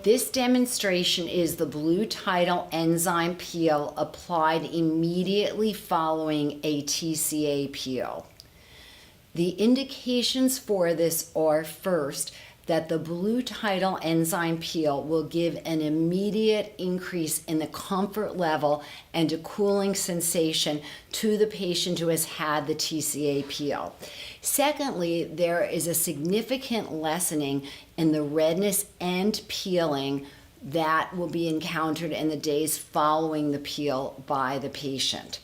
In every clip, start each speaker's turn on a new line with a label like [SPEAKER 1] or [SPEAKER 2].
[SPEAKER 1] This demonstration is the blue tidal enzyme peel applied immediately following a TCA peel. The indications for this are, first, that the blue tidal enzyme peel will give an immediate increase in the comfort level and a cooling sensation to the patient who has had the TCA peel. Secondly, there is a significant lessening in the redness and peeling that will be encountered in the days following the peel by the patient.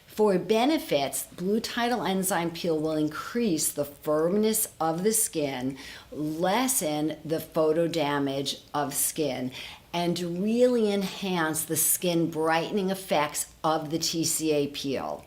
[SPEAKER 1] For benefits, blue tidal enzyme peel will increase the firmness of the skin, lessen the photo damage of skin, and really enhance the skin brightening effects of the TCA peel.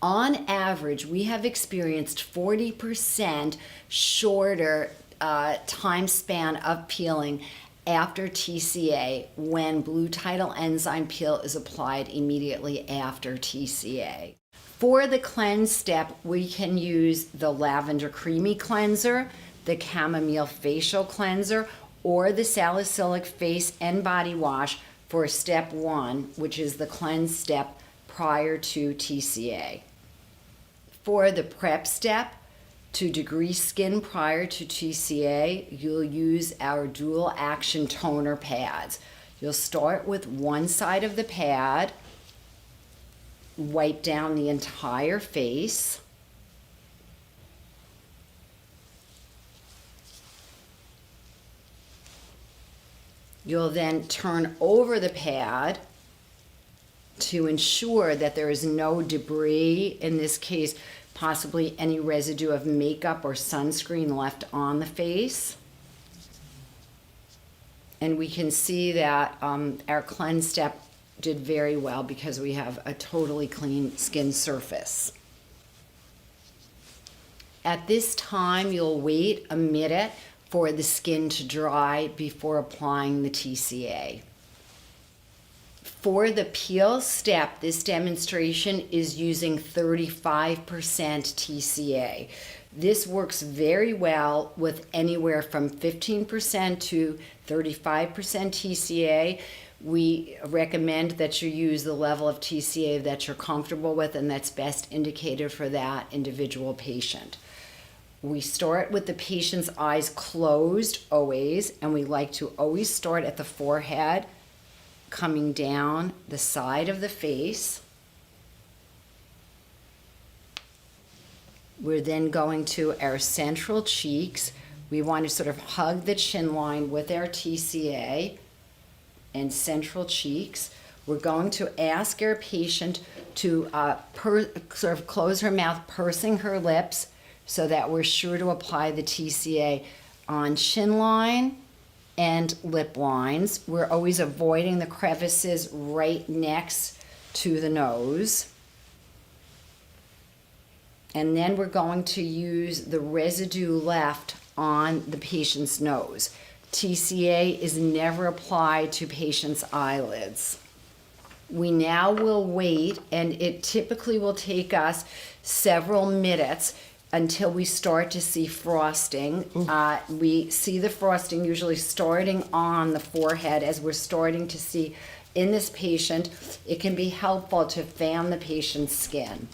[SPEAKER 1] On average, we have experienced 40% shorter time span of peeling after TCA when blue tidal enzyme peel is applied immediately after TCA. For the cleanse step, we can use the lavender creamy cleanser, the chamomile facial cleanser, or the salicylic face and body wash for step 1, which is the cleanse step prior to TCA. For the prep step, to degrease skin prior to TCA, you'll use our dual action toner pads. You'll start with one side of the pad, wipe down the entire face. You'll then turn over the pad to ensure that there is no debris, in this case, possibly any residue of makeup or sunscreen left on the face. And we can see that our cleanse step did very well because we have a totally clean skin surface. At this time, you'll wait a minute for the skin to dry before applying the TCA. For the peel step, this demonstration is using 35% TCA. This works very well with anywhere from 15% to 35% TCA. We recommend that you use the level of TCA that you're comfortable with and that's best indicated for that individual patient. We start with the patient's eyes closed always, and we like to always start at the forehead, coming down the side of the face. We're then going to our central cheeks. We want to sort of hug the chin line with our TCA and central cheeks. We're going to ask our patient to sort of close her mouth, pursing her lips, so that we're sure to apply the TCA on chin line and lip lines. We're always avoiding the crevices right next to the nose. And then we're going to use the residue left on the patient's nose. TCA is never applied to patients' eyelids. We now will wait, and it typically will take us several minutes until we start to see frosting. We see the frosting usually starting on the forehead as we're starting to see in this patient. It can be helpful to fan the patient's skin.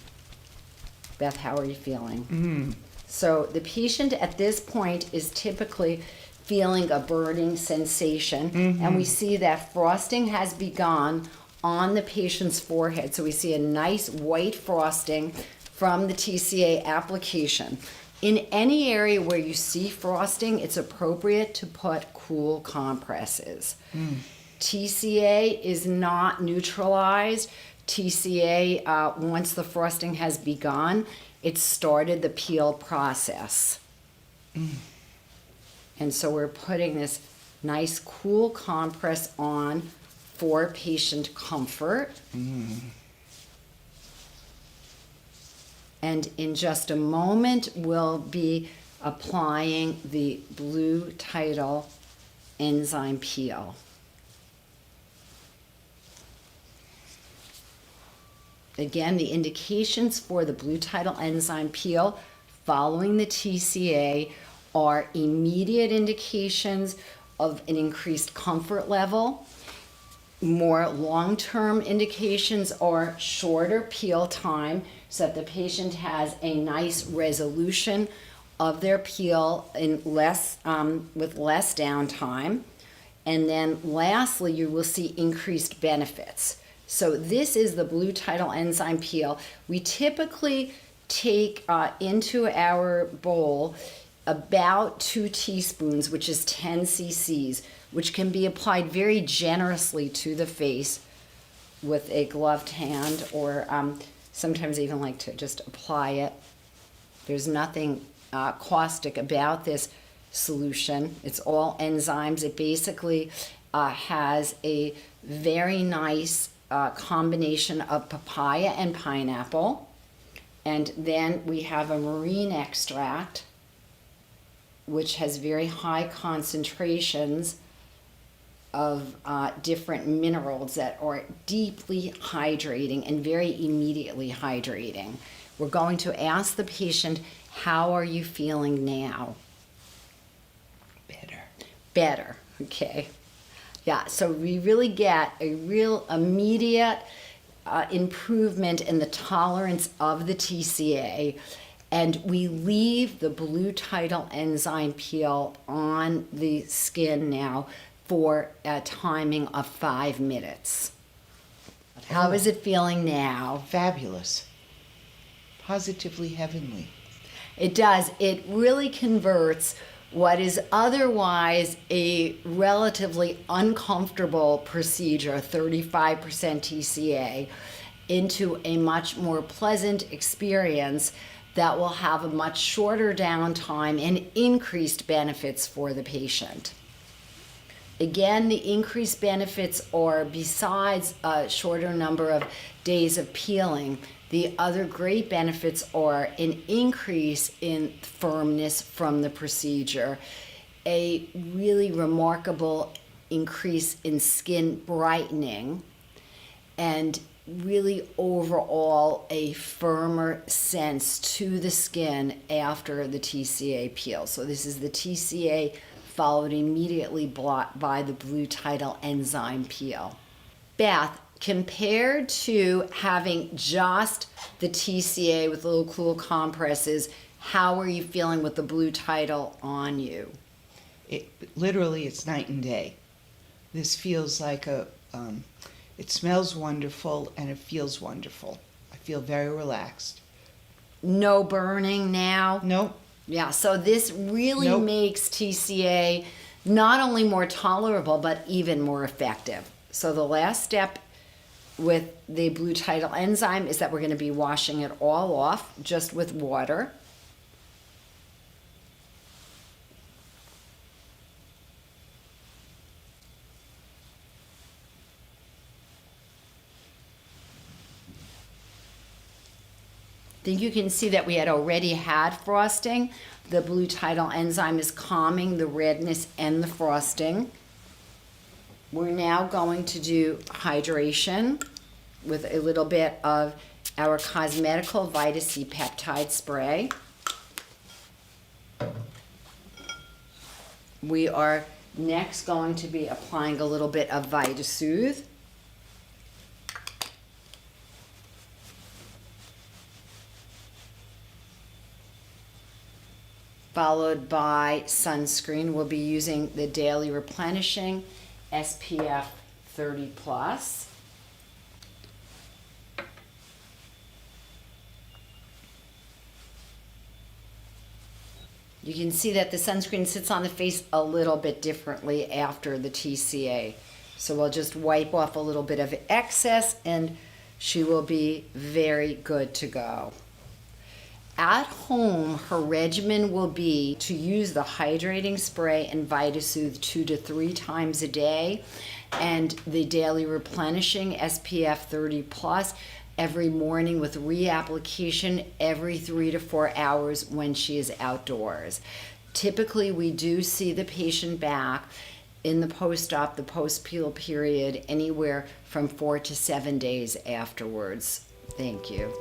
[SPEAKER 1] Beth, how are you feeling? So the patient at this point is typically feeling a burning sensation, and we see that frosting has begun on the patient's forehead. So we see a nice white frosting from the TCA application. In any area where you see frosting, it's appropriate to put cool compresses. TCA is not neutralized. TCA, once the frosting has begun, it started the peel process. And so we're putting this nice cool compress on for patient comfort. And in just a moment, we'll be applying the blue tidal enzyme peel. Again, the indications for the blue tidal enzyme peel following the TCA are immediate indications of an increased comfort level. More long-term indications are shorter peel time, so that the patient has a nice resolution of their peel in with less downtime. And then lastly, you will see increased benefits. So this is the blue tidal enzyme peel. We typically take into our bowl about 2 teaspoons, which is 10 cc's, which can be applied very generously to the face with a gloved hand, or sometimes I even like to just apply it. There's nothing caustic about this solution. It's all enzymes. It basically has a very nice combination of papaya and pineapple. And then we have a marine extract, which has very high concentrations of different minerals that are deeply hydrating and very immediately hydrating. We're going to ask the patient, how are you feeling now?
[SPEAKER 2] Better.
[SPEAKER 1] Better, okay. Yeah, so we really get a real immediate improvement in the tolerance of the TCA, and we leave the blue tidal enzyme peel on the skin now for a timing of 5 minutes. How is it feeling now?
[SPEAKER 2] Fabulous. Positively heavenly.
[SPEAKER 1] It does. It really converts what is otherwise a relatively uncomfortable procedure, 35% TCA, into a much more pleasant experience that will have a much shorter downtime and increased benefits for the patient. Again, the increased benefits are, besides a shorter number of days of peeling, the other great benefits are an increase in firmness from the procedure, a really remarkable increase in skin brightening, and really overall a firmer sense to the skin after the TCA peel. So this is the TCA followed immediately by the blue tidal enzyme peel. Beth, compared to having just the TCA with little cool compresses, how are you feeling with the blue tidal on you?
[SPEAKER 2] Literally, it's night and day. This feels like it smells wonderful and it feels wonderful. I feel very relaxed.
[SPEAKER 1] No burning now?
[SPEAKER 2] Nope.
[SPEAKER 1] Yeah, so this really makes TCA not only more tolerable, but even more effective. So the last step with the blue tidal enzyme is that we're going to be washing it all off just with water. I think you can see that we had already had frosting. The blue tidal enzyme is calming the redness and the frosting. We're now going to do hydration with a little bit of our COSMEDICAL Vita C peptide spray. We are next going to be applying a little bit of Vita Soothe. Followed by sunscreen. We'll be using the Daily Replenishing SPF 30+. You can see that the sunscreen sits on the face a little bit differently after the TCA. So we'll just wipe off a little bit of excess and she will be very good to go. At home, her regimen will be to use the hydrating spray and Vita Soothe 2 to 3 times a day, and the Daily Replenishing SPF 30+ every morning with reapplication every 3 to 4 hours when she is outdoors. Typically, we do see the patient back in the post-op, the post-peel period, anywhere from 4 to 7 days afterwards. Thank you.